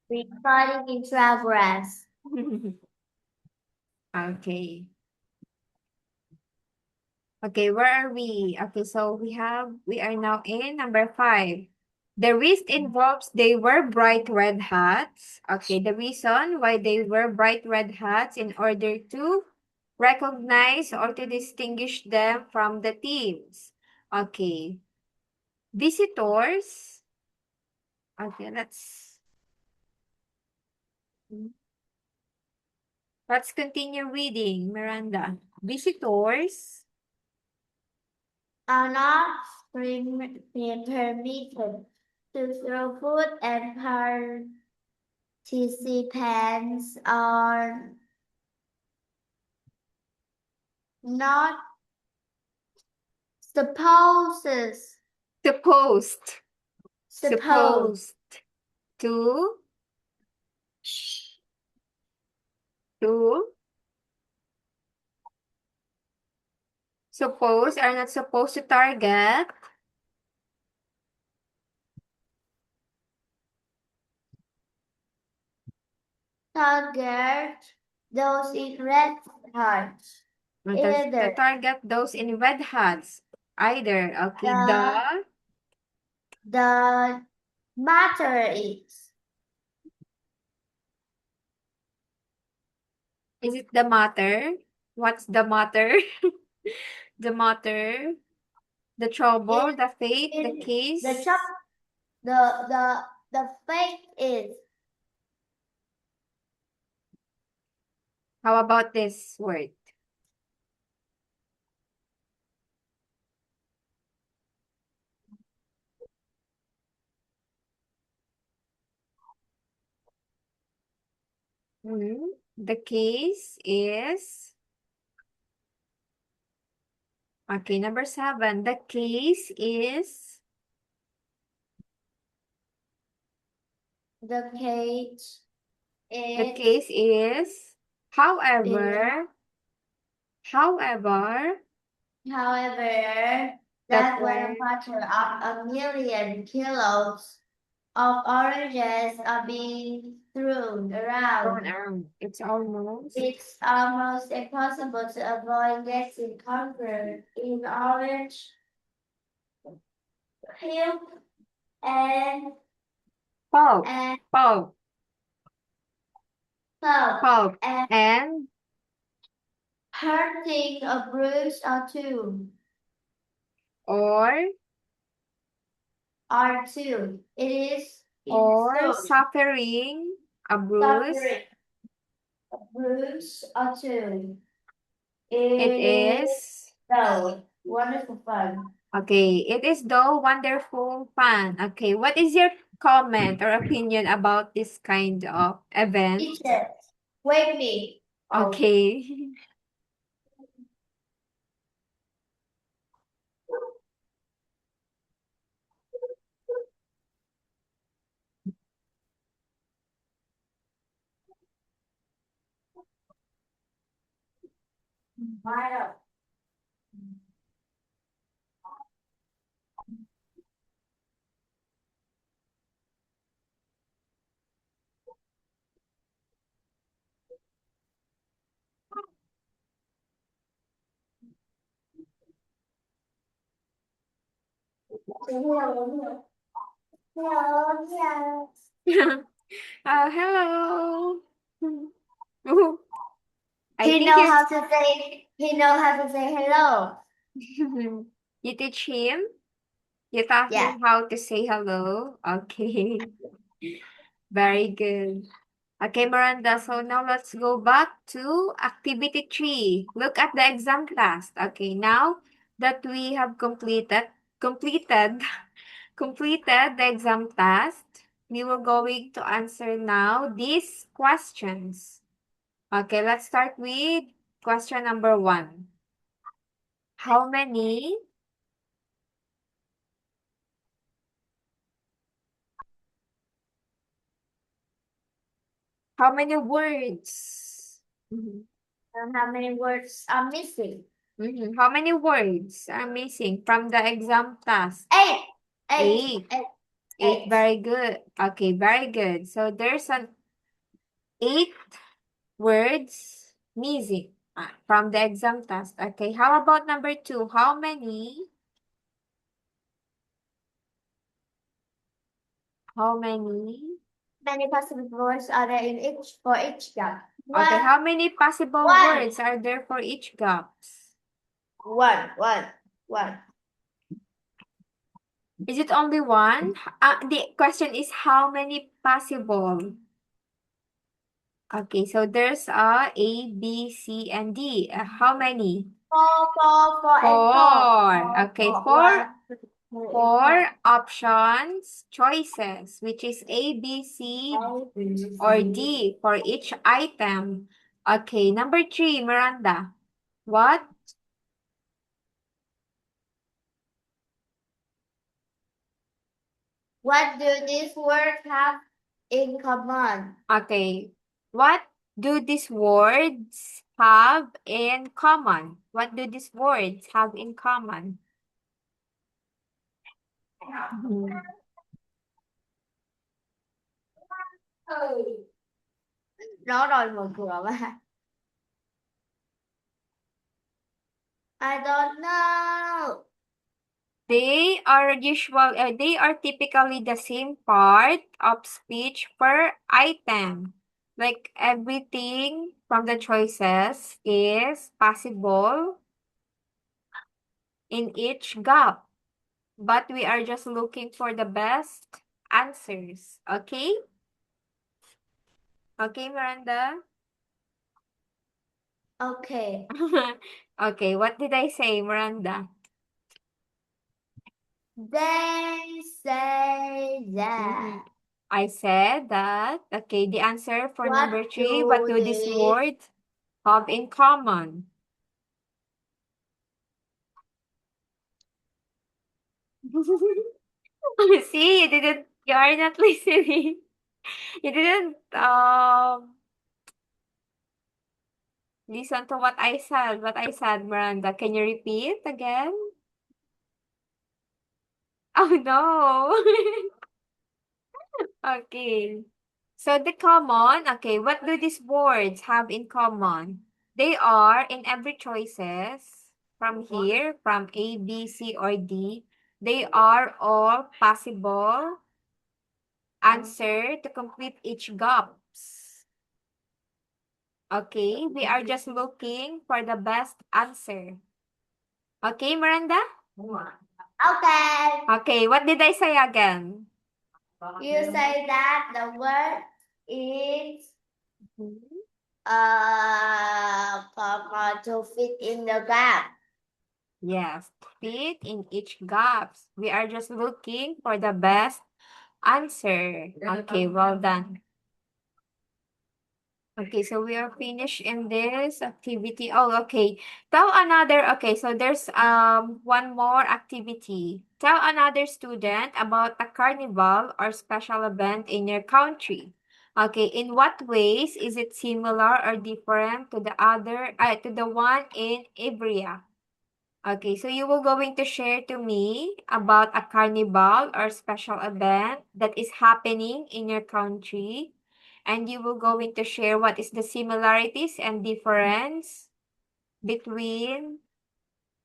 Recording in progress. Okay. Okay, where are we? Okay, so we are now in number 5. The risk involves they wear bright red hats. Okay, the reason why they wear bright red hats in order to recognize or to distinguish them from the teams. Okay. Visitors. Okay, let's continue reading, Miranda. Visitors. Are not permitted to throw food, and participants are not supposed Supposed. supposed Supposed to to suppose are not supposed to target target those in red hearts. to Either target those in red hats. Either okay, the the matter is it the matter? What's the matter? The matter, the is trouble, the fate, the in the case. chop the fake is How about this word? The case is okay. Number 7. The case is the cage the is case is. However, however, however that that when a word. matter of 1,000,000 kilos of oranges are being thrown around, It's almost. it's almost impossible to avoid getting covered in orange peel and Pulp, and pulp, pulp pulp, and and hurting a bruise or two. or It is or so suffering a bruise. suffering a bruise or two. It It is is so wonderful fun. okay. It is though wonderful fun. Okay, what is your comment or opinion about this kind of event? Teacher, wake me. Oh, Okay. right up. Hello, hello, Hello. Oh, I He think know you're how to say. He know how to say hello. you teach him. You taught Yeah. him how to say hello. Okay. Very good. Okay, Miranda. So now let's go back to activity 3. Look at the exam task. Okay, now that we have completed, completed the exam task, we were going to answer now these questions. Okay, let's start with question number 1. How many How many words? How many words are missing? How many words are missing from the exam task? Eight. Eight. 8. Eight. Eight, very good. Okay, very good. So there's an 8 words missing from the exam test. Okay, how about number 2? How many? How many? Many possible words are there in each for each gap? Okay, how many possible One. words are there for each gaps? One. Is it only one? The question is how many possible? Okay, so there's A, B, C, and D. How many? Four, and Four. Okay, One, two, four options, choices, which is A, B, C, or D for each item. Okay, number 3, Miranda. What? What do these words have in common? Okay, what do these words have in common? What do these words have in common? Mhm. Nó rồi mở cửa mà. I don't know. They are typically the same part of speech per item. Like everything from the choices is possible in each gap. But we are just looking for the best answers. Okay? Okay, Miranda? Okay. Okay, what did I say, Miranda? They say that. Mhm. I said that. Okay, the answer for What number 3, do what do these these words have in common? See, you are not listening. You didn't listen to what I said, Miranda. Can you repeat again? Oh no. Okay. So the common, okay, what do these words have in common? They are in every choices from here, from A, B, C, or D. They are all possible answer to complete each gaps. Okay, we are just looking for the best answer. Okay, Miranda? Okay. Okay, what did I say again? You say that the word is Mhm. to fit in the gap. Yes, fit in each gaps. We are just looking for the best answer. Okay, well done. Okay, so we are finished in this activity. Oh, okay. Okay, so there's one more activity. Tell another student about a carnival or special event in your country. Okay, in what ways is it similar or different to the one in Ivrea? Okay, so you will going to share to me about a carnival or special event that is happening in your country, and you will going to share what is the similarities and difference between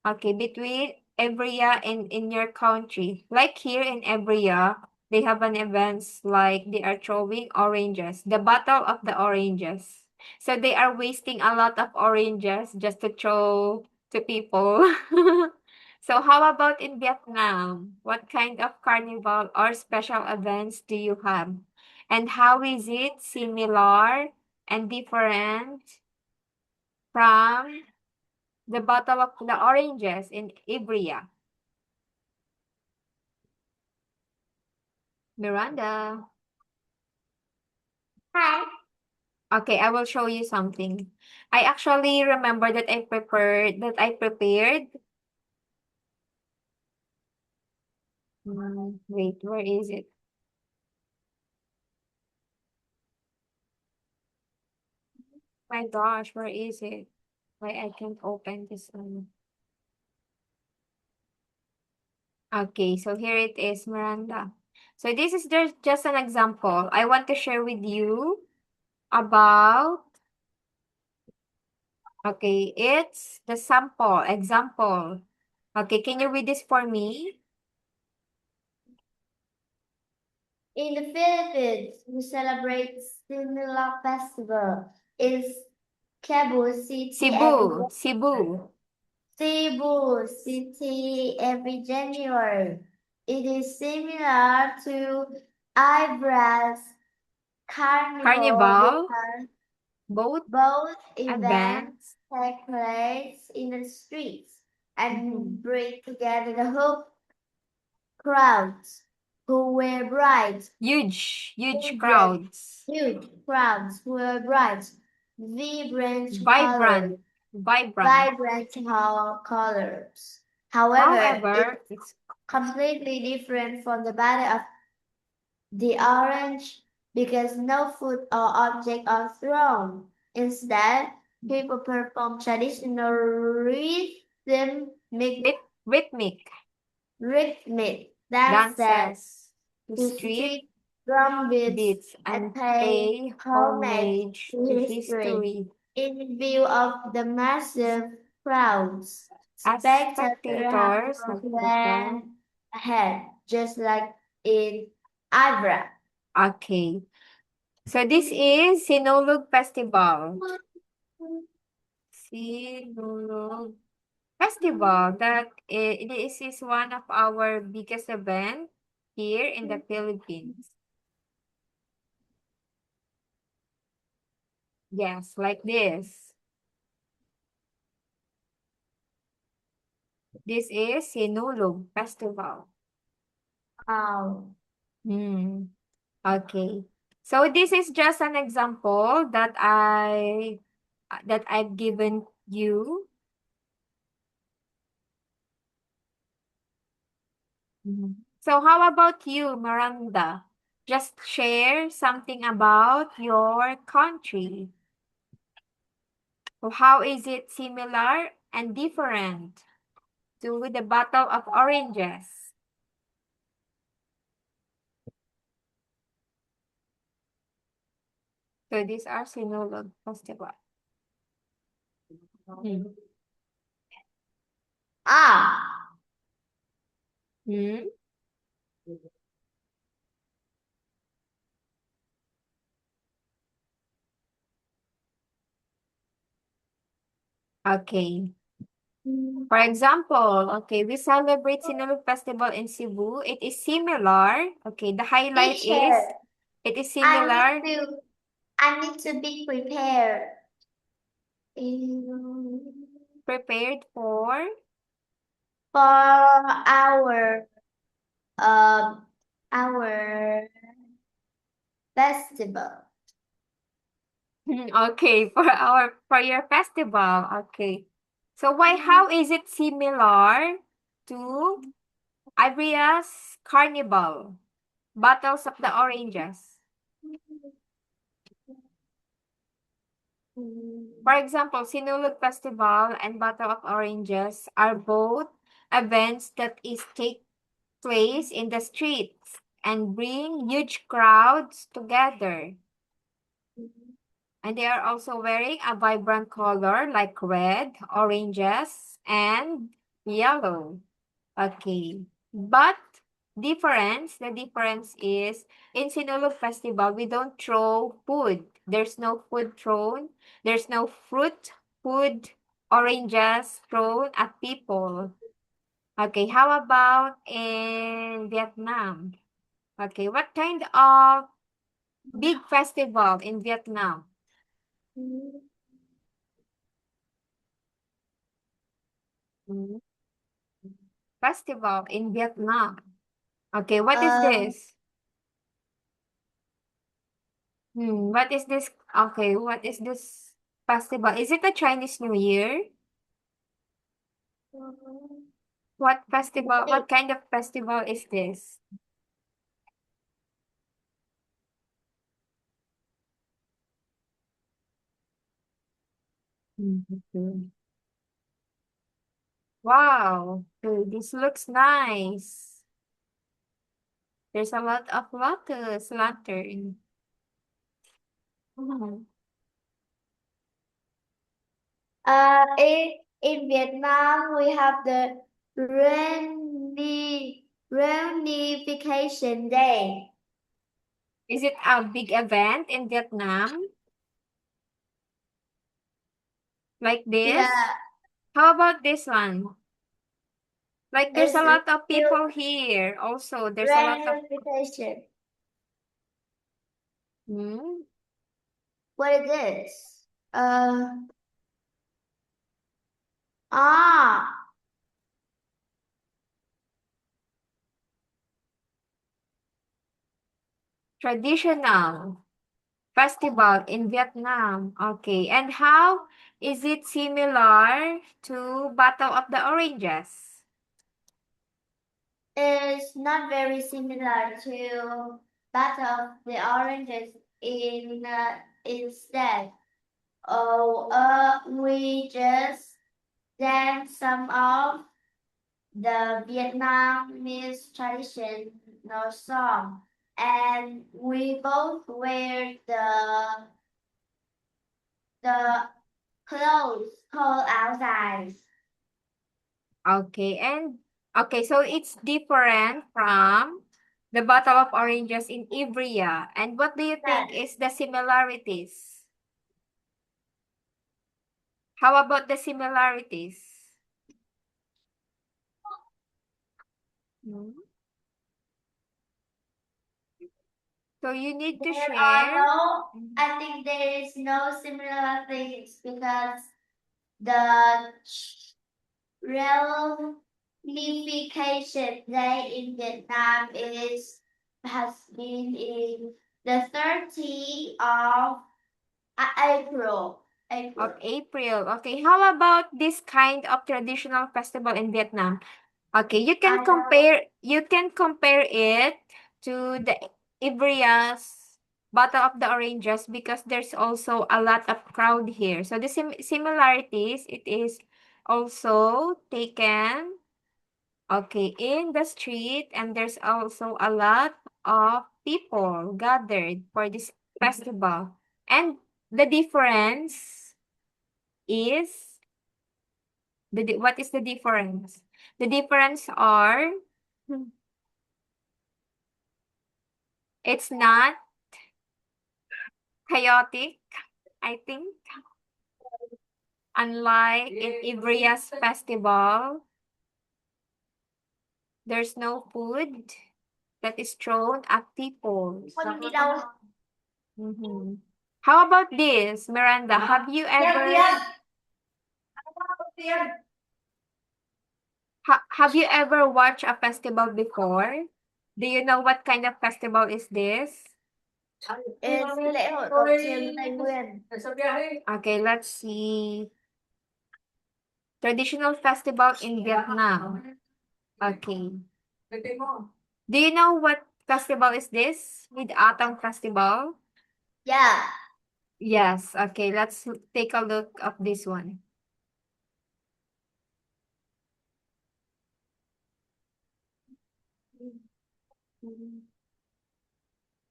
between Evria and in your country. Like here in Evria, they have an events like they are throwing oranges, the battle of the oranges. So they are wasting a lot of oranges just to throw to people. So how about in Vietnam? What kind of carnival or special events do you have? And how is it similar and different from the Battle of the Oranges in Ivrea? Miranda. Hi. Okay, I will show you something. I actually remember that I prepared. Wait, where is it? My gosh, where is it? Why I can't open this one? Okay, so here it is, Miranda. So this is just an example. I want to share with you about, okay, it's the sample, example. Okay, can you read this for me? In the Philippines, we celebrate similar festival in Cebu City Cebu, Cebu. Cebu City every January. It is similar to Ibra's Carnival Carnival, because both both events events. take place in the streets Mhm. and bring together the whole crowds who wear bright, Huge vibrant, crowds. huge crowds who wear bright, vibrant colors, Vibrant, vibrant. vibrant colors. However, it's However, it's completely different from the body of the orange because no food or object are thrown. Instead, people perform traditional rhythmic rhythmic dances dances to to street street drum beats beats and and pay pay homage homage to to history. history. In view of the massive crowds, As spectators have to spectators have to plan. plan ahead, just like in Abra. Okay. So this is Sinulog Festival. Sinulog Festival that this is one of our biggest event here in the Philippines. Yes, like this. This is Sinulog Festival. Um, Okay. So this is just an example that I've given you. So how about you, Miranda? Just share something about your country. So how is it similar and different to the Battle of Oranges? So these are Sinulog Festival. Hmm. ah, Hmm? Okay. For example, okay, we celebrate Sinulog Festival in Cebu. It is similar. Okay, the highlight is teacher, it is I similar, need to, I need to be prepared. prepared for. For um our festival. Okay, for your festival. Okay. So how is it similar to Ivria's Carnival, Battles of the Oranges? For example, Sinulog Festival and Battle of Oranges are both events that is take place in the streets and bring huge crowds together. And they are also wearing a vibrant color like red, oranges, and yellow. Okay. But the difference is in Sinulog Festival, we don't throw food. There's no food thrown. There's no food, oranges thrown at people. Okay, how about in Vietnam? Okay, what kind of big festival in Vietnam? Mm, Festival in Vietnam. Okay, what is Um, this? What is this? Okay, what is this festival? Is it a Chinese New Year? What festival? wait, What kind of festival is this? Okay. Wow, okay, this looks nice. There's a lot of lotus lantern. Mhm. In Vietnam, we have the Reunification Day. Is it a big event in Vietnam? Like Yeah, this? How about this one? Like there's a it's lot of people here. Also, there's a lot of Reunification. hmm, What is this? Ah, traditional festival in Vietnam. Okay. And how is it similar to Battle of the Oranges? is not very similar to Battle of the Oranges instead. We just dance some of the Vietnamese traditional song, and we both wear the clothes called áo dài. Okay. And okay, so it's different from the Battle of Oranges in Ivrea. And what do you think Yes. is the similarities? How about the similarities? Hmm? So you need to There are share. no, Mhm. I think there is no similar things because the Reunification Day in Vietnam has been in the 30th of April. Of April. April. Okay, how about this kind of traditional festival in Vietnam? Okay, I know. you can compare it to the Ivria's Battle of the Oranges because there's also a lot of crowd here. So the similarities, it is also taken, okay, in the street, and there's also a lot of people gathered for this festival. And the difference is what is the difference? The difference are it's not chaotic, I think. Unlike in Ivria's festival, there's no food that is thrown at people. Con đi đâu? Mhm. How about this, Miranda? Have you ever watched a festival before? Do you know what kind of festival is this? It's lễ hội cổng chiêng Tây Nguyên. Okay, let's see. Traditional festival in Vietnam. Okay. Do you know what festival is this? Mid-Autumn Festival? Yeah. Yes. Okay, let's take a look at this one.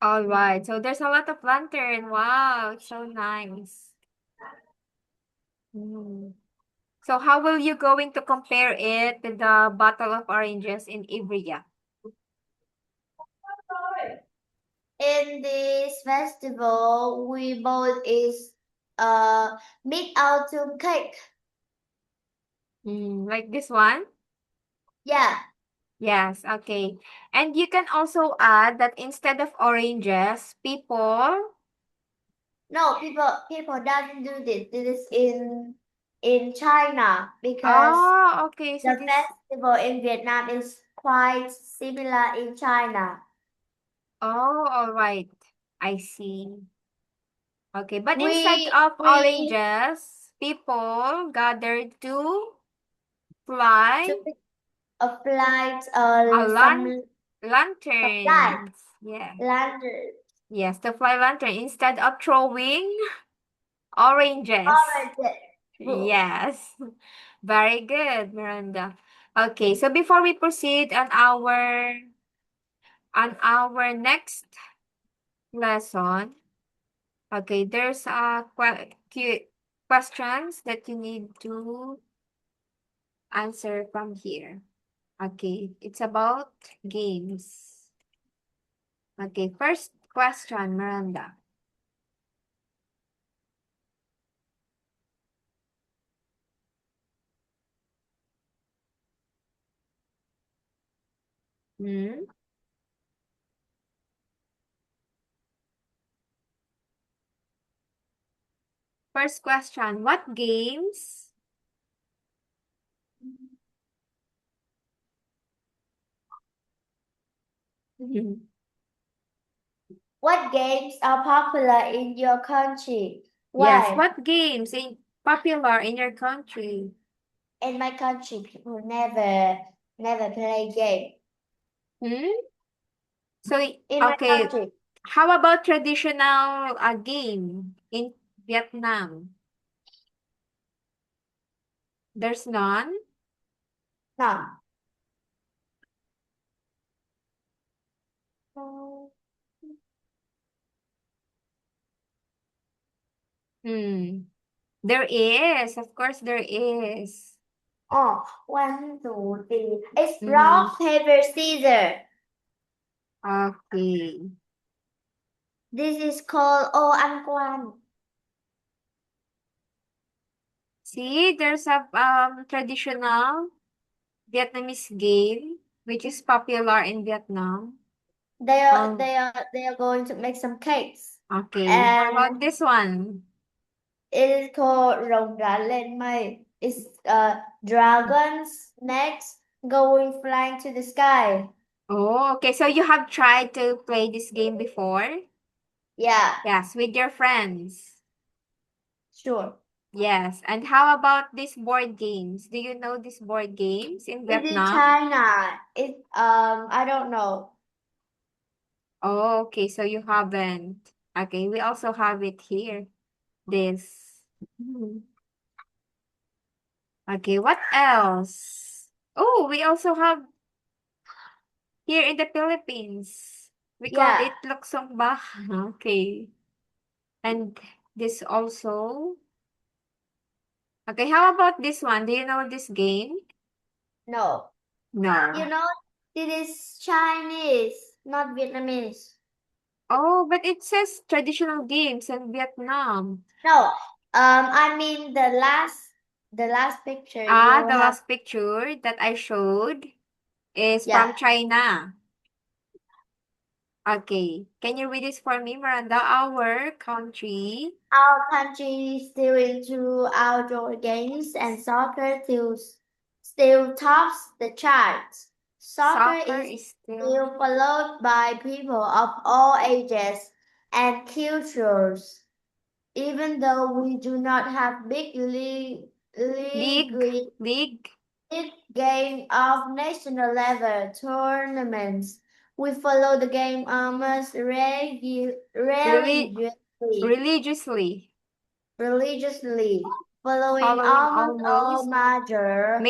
All right. So there's a lot of lantern. Wow, it's so nice. Mm. So how will you going to compare it to the Battle of Oranges in Ivrea? In this festival, we both is Mid Autumn Cake. Like this one? Yeah. Yes, okay. And you can also add that instead of oranges, people. No, people doesn't do this. This is in China because Oh, okay. So the this. festival in Vietnam is quite similar in China. Oh, all right. I see. Okay, but instead We of we oranges, people gathered to fly took a flight a some flight lanterns. Yeah. landed Yes, to fly lantern instead of throwing oranges. orange book. Yes. Very good, Miranda. Okay, so before we proceed on our On our next lesson, okay, there's a questions that you need to answer from here. Okay, it's about games. Okay, first question, Miranda. Hmm? First question, what games? What games are popular in your country? Yes, Why? what games in popular in your country? In my country, people never play game. Hmm? So, In my okay, country, how about traditional game in Vietnam? There's none? no. Hmm. There is, of course there is. Oh, 1, 2, 3. It's Mm-hmm. rock, paper, scissors. Okay. This is called ô ăn quan. See, there's a traditional Vietnamese game which is popular in Vietnam. They are Um, they are they are going to make some cakes, okay. How and about this one? it is called rồng rắn lên mây. It's dragons next going flying to the sky. Oh, okay. So you have tried to play this game before? Yeah, Yes, with your friends. sure. Yes. And how about these board games? Do you know these board games in It's in Vietnam? China. It I don't know. Oh, okay. So you haven't. Okay, we also have it here. This. Mhm. Okay, what else? Oh, we also have here in the Philippines. We call Yeah, it luksong bah. Okay. And this also. Okay, how about this one? Do you know this game? no. No. You know, this is Chinese, not Vietnamese. Oh, but it says traditional games in Vietnam. No, I mean the last picture Ah, you the have. last picture that I showed is Yeah, from China. Okay. Can you read this for me, Miranda? Our country. our country is still into outdoor games, and soccer still tops the charts. Soccer Soccer is is still. still followed by people of all ages and cultures. Even though we do not have big League. league League. big game of national level tournaments. We follow the game almost Reli religiously. religiously, following Following almost all almost major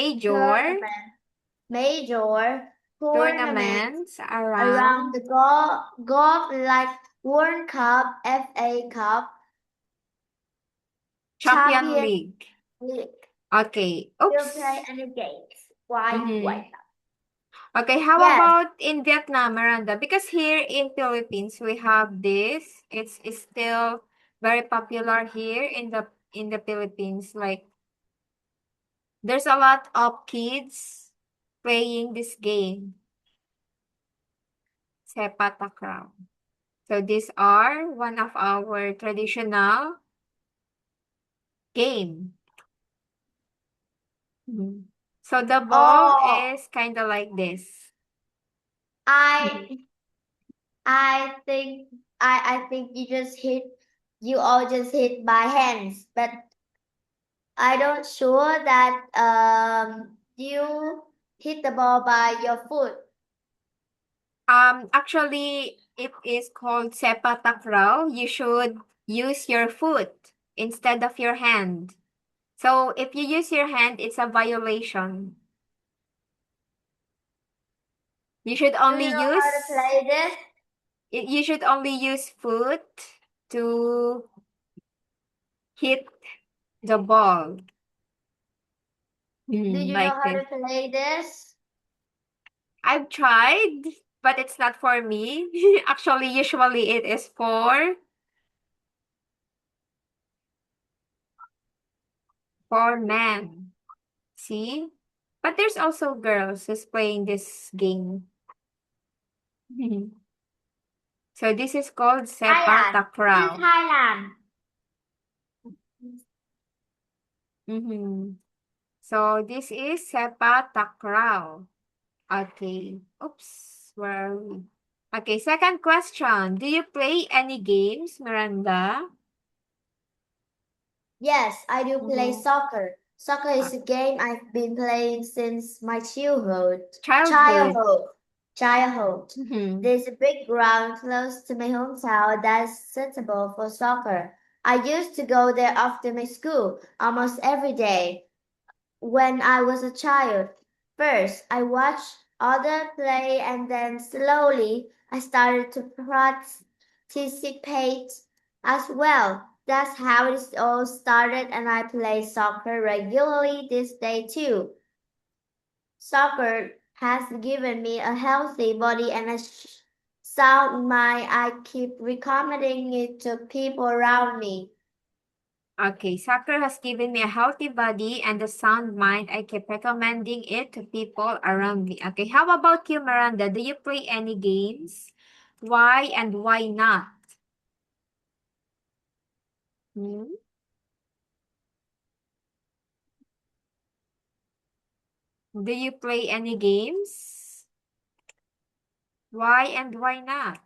major tournaments tournaments around around the golf like World Cup, FA Cup, Champion Champions League. League. Okay. Still play Oops. any games. Why Mm-hmm. not? Okay, how Yes, about in Vietnam, Miranda? Because here in Philippines we have this. It's still very popular here in the Philippines. Like there's a lot of kids playing this game, Sepak Takraw. So these are one of our traditional game. Mhm. So the ball oh, is kind of like this. Mhm. I I think I think you all just hit by hands, but I don't sure that you hit the ball by your foot. Actually, it is called Sepak Takraw. You should use your foot instead of your hand. So if you use your hand, it's a violation. You should Do only you know how to use play this? you should only use foot to hit the ball. Did you know Like how this. to play this? I've tried, but it's not for me. Actually, usually it is for men. See? But there's also girls who's playing this game. So this is called Sepak Thailand. This is Takraw. Thailand. So this is Sepak Takraw. Okay. Oops. Where are we? Okay, second question. Do you play any games, Miranda? Yes, I do play Mm-hmm. soccer. Soccer is a game I've been playing since my childhood. Childhood. Childhood. Childhood. Mm-hmm. There's a big ground close to my hometown that's suitable for soccer. I used to go there after my school almost every day when I was a child. First, I watched other play and then slowly I started to participate as well. That's how it all started and I play soccer regularly this day too. Soccer has given me a healthy body and a sound mind. I keep recommending it to people around me. Okay, soccer has given me a healthy body and a sound mind. I keep recommending it to people around me. Okay, how about you, Miranda? Do you play any games? Why and why not? Hmm? Do you play any games? Why and why not?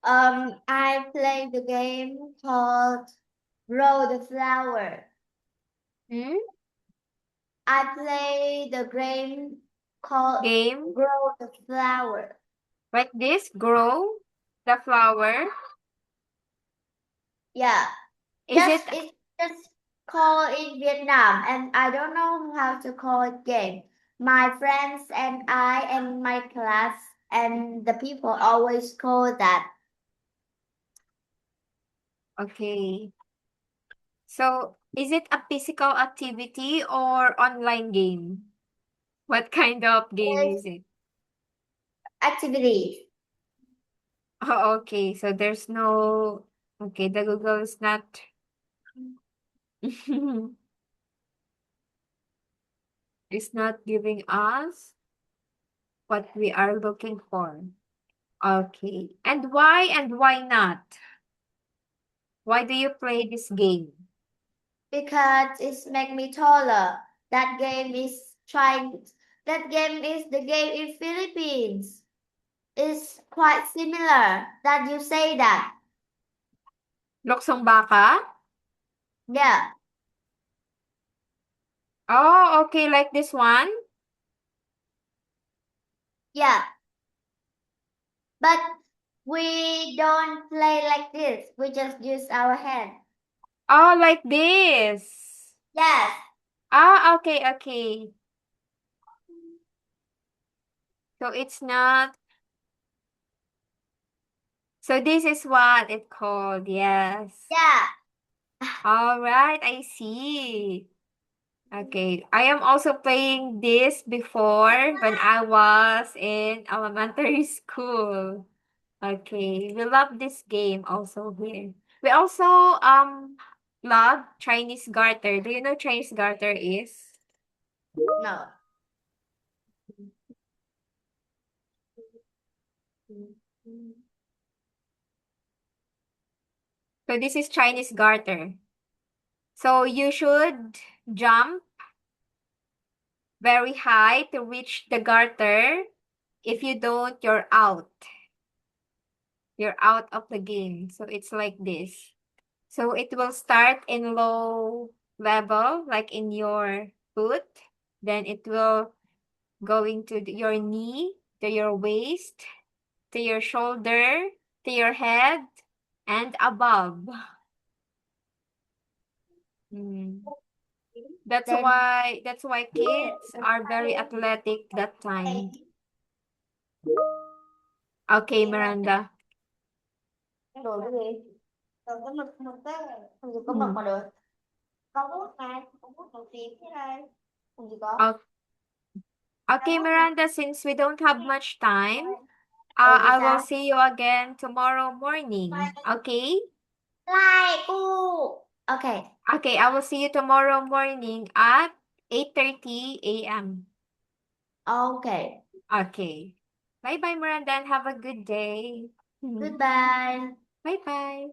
I play the game called Grow the Flower. Hmm? I play the game called Game Grow the Flower. like this, grow the flower. Yeah, Is it it's just called in Vietnam, and I don't know how to call it game. My friends and I and my class and the people always call that okay? So, is it a physical activity or online game? What kind of game this is it? activity Oh, okay. So there's no, okay, the Google is not, is not giving us what we are looking for. Okay. And why not? Why do you play this game? because it's make me taller. That game is trying. That game is the game in Philippines. It's quite similar that you say that. Luksong baka? Yeah, Oh, okay, like this one? yeah. But we don't play like this. We just use our hand. Oh, like this. Yes, Ah, okay, okay. So it's not, so this is what it called, yes. yeah. All right, I see. Okay, I am also playing this before when I was in elementary school. Okay, we love this game also here. We also love Chinese garter. Do you know Chinese garter is? No. So this is Chinese garter. So you should jump very high to reach the garter. If you don't, you're out. You're out of the game. So it's like this. So it will start in low level, like in your foot. Then it will going to your knee, to your waist, to your shoulder, to your head, and above. Mm. Then That's why kids are very athletic that time. Okay, Miranda. Đồ cái gì? Đồ cái mực cái làm gì có mực Mm. mà được. Có bút này, có bút màu tím thế này. Làm gì có? O- Okay, Miranda, since we don't have much time, Ừ thì I will sao? see you again tomorrow morning. Okay? Like, ooh. Okay. Okay, I will see you tomorrow morning at 8:30 a.m. Okay. Okay. Bye-bye, Miranda, and have a good day. Goodbye. Bye-bye.